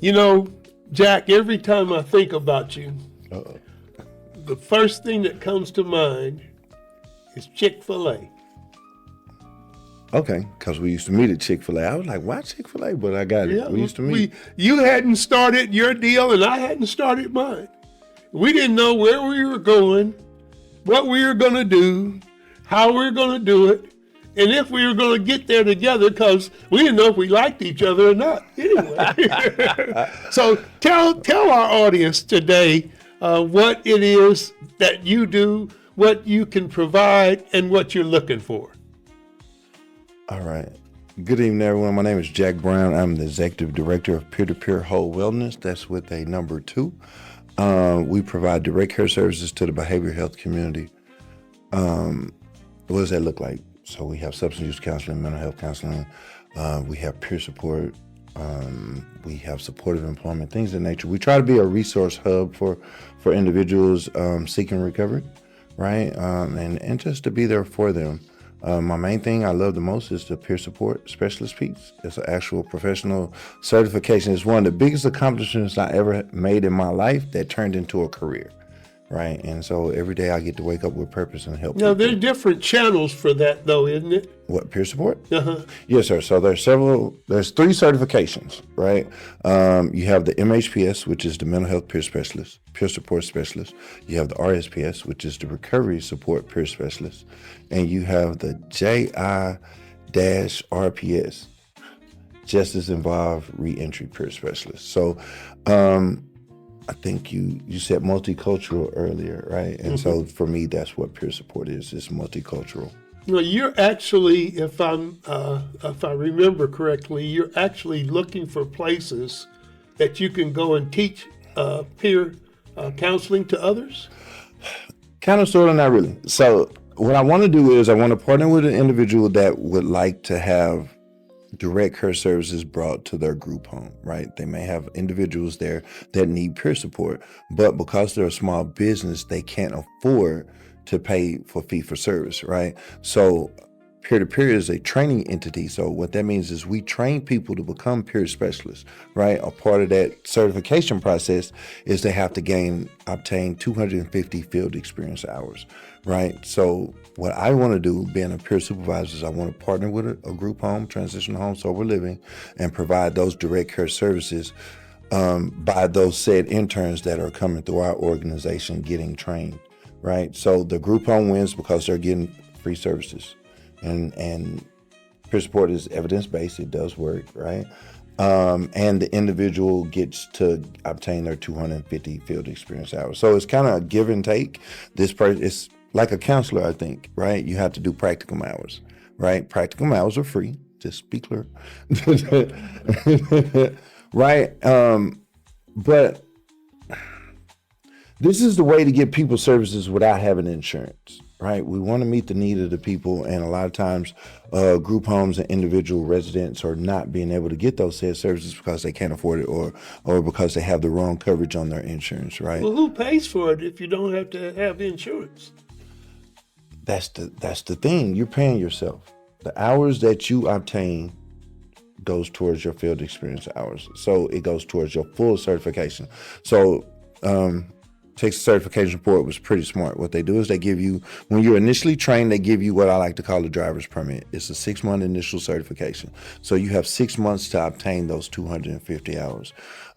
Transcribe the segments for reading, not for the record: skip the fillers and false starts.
You know, Jack, every time I think about you, Uh-oh. the first thing that comes to mind is Chick-fil-A. Okay, because we used to meet at Chick-fil-A. I was like, why Chick-fil-A? But I got it. Yeah, We used to meet. you hadn't started your deal and I hadn't started mine. We didn't know where we were going, what we were going to do, how we were going to do it, and if we were going to get there together, because we didn't know if we liked each other or not. Anyway, so tell our audience today what it is that you do, what you can provide, and what you're looking for. All right. Good evening, everyone. My name is Jack Brown. I'm the Executive Director of Peer-to-Peer Whole Wellness. That's with a number 2. We provide direct care services to the behavioral health community. What does that look like? So we have substance use counseling, mental health counseling. We have peer support. We have supportive employment, things of that nature. We try to be a resource hub for individuals seeking recovery, right? And just to be there for them. My main thing I love the most is the peer support specialist piece. It's an actual professional certification. It's one of the biggest accomplishments I ever made in my life that turned into a career, right? And so every day I get to wake up with purpose and help Now, people. there's different channels for that, though, isn't it? What, peer support? Uh-huh. Yes, sir. So there's 3 certifications, right? You have the MHPS, which is the mental health peer specialist, peer support specialist. You have the RSPS, which is the recovery support peer specialist. And you have the JI-RPS, justice involved reentry peer specialist. So I think you said multicultural earlier, right? And so for me, that's what peer support is. It's multicultural. Well, you're actually, if I remember correctly, you're actually looking for places that you can go and teach peer counseling to others. Kind of, sort of, not really. So what I want to do is I want to partner with an individual that would like to have direct care services brought to their group home, right? They may have individuals there that need peer support, but because they're a small business, they can't afford to pay for fee for service, right? So peer-to-peer is a training entity. So what that means is we train people to become peer specialists, right? A part of that certification process is they have to obtain 250 field experience hours, right? So what I want to do, being a peer supervisor, is I want to partner with a group home, transitional home, sober living, and provide those direct care services by those said interns that are coming through our organization getting trained, right? So the group home wins because they're getting free services. And peer support is evidence-based. It does work, right? And the individual gets to obtain their 250 field experience hours. So it's kind of a give and take. It's like a counselor, I think, right? You have to do practicum hours, right? Practicum hours are free, just be clear. Right? But this is the way to get people services without having insurance, right? We want to meet the need of the people, and a lot of times group homes and individual residents are not being able to get those said services because they can't afford it or because they have the wrong coverage on their insurance, right? Well, who pays for it if you don't have to have insurance? That's the thing. You're paying yourself. The hours that you obtain goes towards your field experience hours. So it goes towards your full certification. So Texas Certification Board was pretty smart. What they do is they give you, when you're initially trained, they give you what I like to call a driver's permit. It's a 6-month initial certification. So you have 6 months to obtain those 250 hours.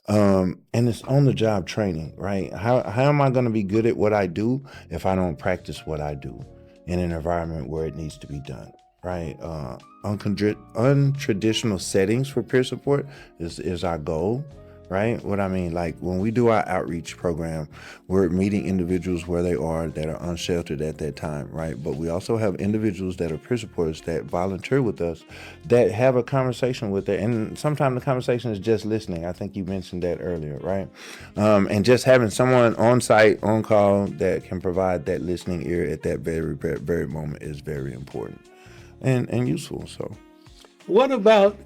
And it's on the job training, right? How am I going to be good at what I do if I don't practice what I do in an environment where it needs to be done, right? Untraditional settings for peer support is our goal, right? What I mean, like when we do our outreach program, we're meeting individuals where they are that are unsheltered at that time, right? But we also have individuals that are peer supporters that volunteer with us that have a conversation with it. And sometimes the conversation is just listening. I think you mentioned that earlier, right? And just having someone on site, on call that can provide that listening ear at that very, very, very moment is very important and useful. So What about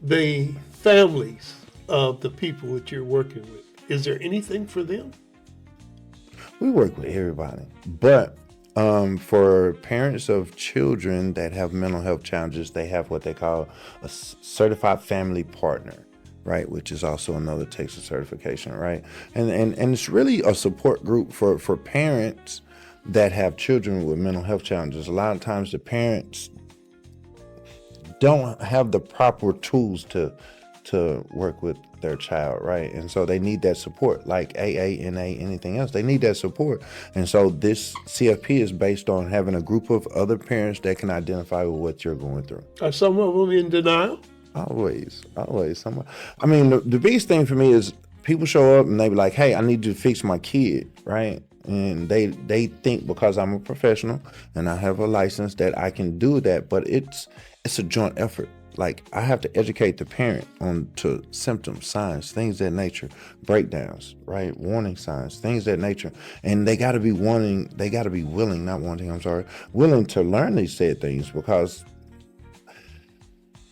the families of the people that you're working with? Is there anything for them? we work with everybody, but for parents of children that have mental health challenges, they have what they call a certified family partner, right, which is also another Texas certification, right? And it's really a support group for parents that have children with mental health challenges. A lot of times the parents don't have the proper tools to work with their child, right? And so they need that support, like AA, NA, anything else. They need that support. And so this CFP is based on having a group of other parents that can identify with what you're going through. Are some of them in denial? Always. I mean, the biggest thing for me is people show up and they be like, hey, I need you to fix my kid, right? And they think because I'm a professional and I have a license that I can do that, but it's a joint effort. Like, I have to educate the parent on to symptoms, signs, things of that nature, breakdowns, right? Warning signs, things of that nature. And they got to be willing to learn these said things, because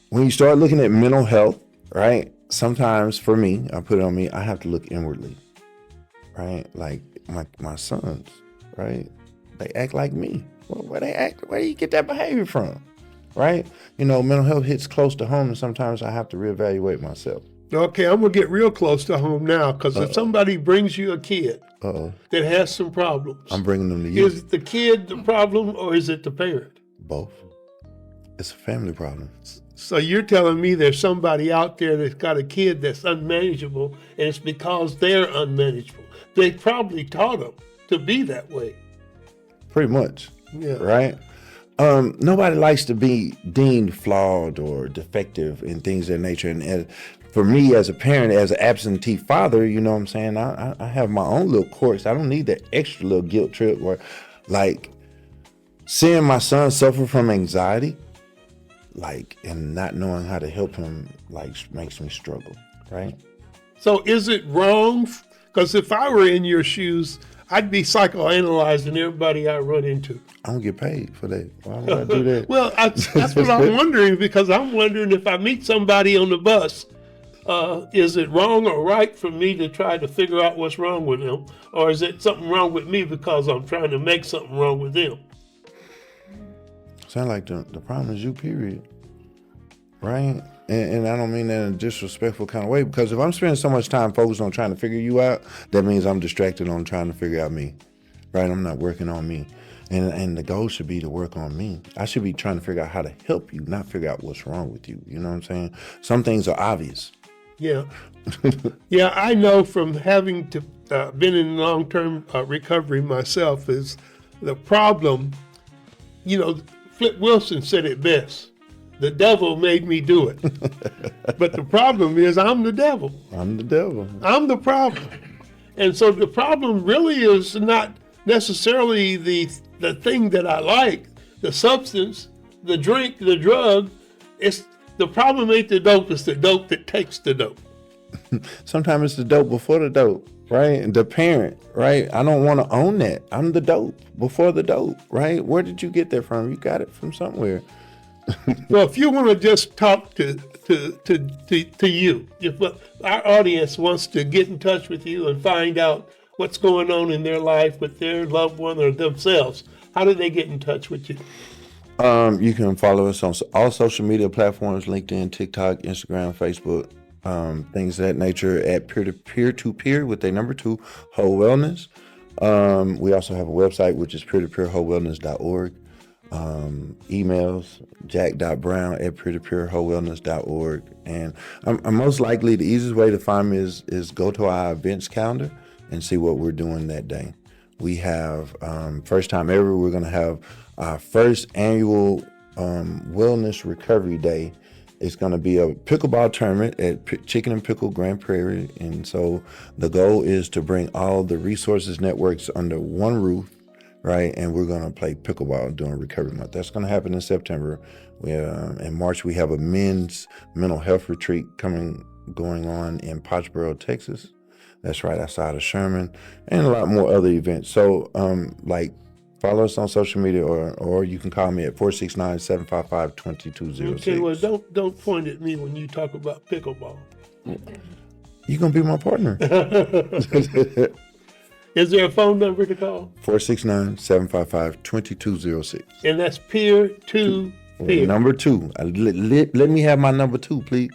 when you start looking at mental health, right? Sometimes for me, I put it on me, I have to look inwardly, right? Like my sons, right? They act like me. Where do you get that behavior from? Right? You know, mental health hits close to home, and sometimes I have to reevaluate myself. Okay, I'm going to get real close to home now, because if somebody brings you a kid that has some problems, I'm bringing them to you. Is the kid the problem, or is it the parent? Both. It's a family problem. So you're telling me there's somebody out there that's got a kid that's unmanageable, and it's because they're unmanageable. They probably taught them to be that way. Pretty much. Yeah. Right? Nobody likes to be deemed flawed or defective and things of that nature. And for me as a parent, as an absentee father, you know what I'm saying? I have my own little quirks. I don't need that extra little guilt trip where, like, seeing my son suffer from anxiety, like, and not knowing how to help him, like, makes me struggle, right? So is it wrong? Because if I were in your shoes, I'd be psychoanalyzing everybody I run into. I don't get paid for that. Why would I do that? Well, that's what I'm wondering, because I'm wondering if I meet somebody on the bus, is it wrong or right for me to try to figure out what's wrong with them? Or is it something wrong with me because I'm trying to make something wrong with them? Sound like the problem is you, period. Right? And I don't mean that in a disrespectful kind of way, because if I'm spending so much time focused on trying to figure you out, that means I'm distracted on trying to figure out me. Right? I'm not working on me. And the goal should be to work on me. I should be trying to figure out how to help you, not figure out what's wrong with you. You know what I'm saying? Some things are obvious. Yeah. Yeah, I know from having to been in long-term recovery myself, is the problem, you know, Flip Wilson said it best. The devil made me do it. But the problem is I'm the devil. I'm the devil. I'm the problem. And so the problem really is not necessarily the thing that I like, the substance, the drink, the drug. It's the problem ain't the dope, it's the dope that takes the dope. Sometimes it's the dope before the dope, right? The parent, right? I don't want to own that. I'm the dope before the dope, right? Where did you get that from? You got it from somewhere. Well, if you want to just talk to you, if our audience wants to get in touch with you and find out what's going on in their life with their loved one or themselves, how do they get in touch with you? You can follow us on all social media platforms, LinkedIn, TikTok, Instagram, Facebook, things of that nature, at peer-to-peer with a number 2, Whole Wellness. We also have a website, which is peer-to-peerwholewellness.org. Emails, jack.brown@peertopeerwholewellness.org. And I'm most likely the easiest way to find me is go to our events calendar and see what we're doing that day. We have, first time ever, we're going to have our first annual Wellness Recovery Day. It's going to be a pickleball tournament at Chicken and Pickle Grand Prairie. And so the goal is to bring all the resources networks under one roof, right? And we're going to play pickleball during Recovery Month. That's going to happen in September. In March, we have a men's mental health retreat going on in Pottsboro, Texas. That's right outside of Sherman, and a lot more other events. So, follow us on social media, or you can call me at 469-755-2206. Okay, well, don't point at me when you talk about pickleball. You're going to be my partner. Is there a phone number to call? 469-755-2206. And that's peer-to-peer. Number 2. Let me have my number 2, please.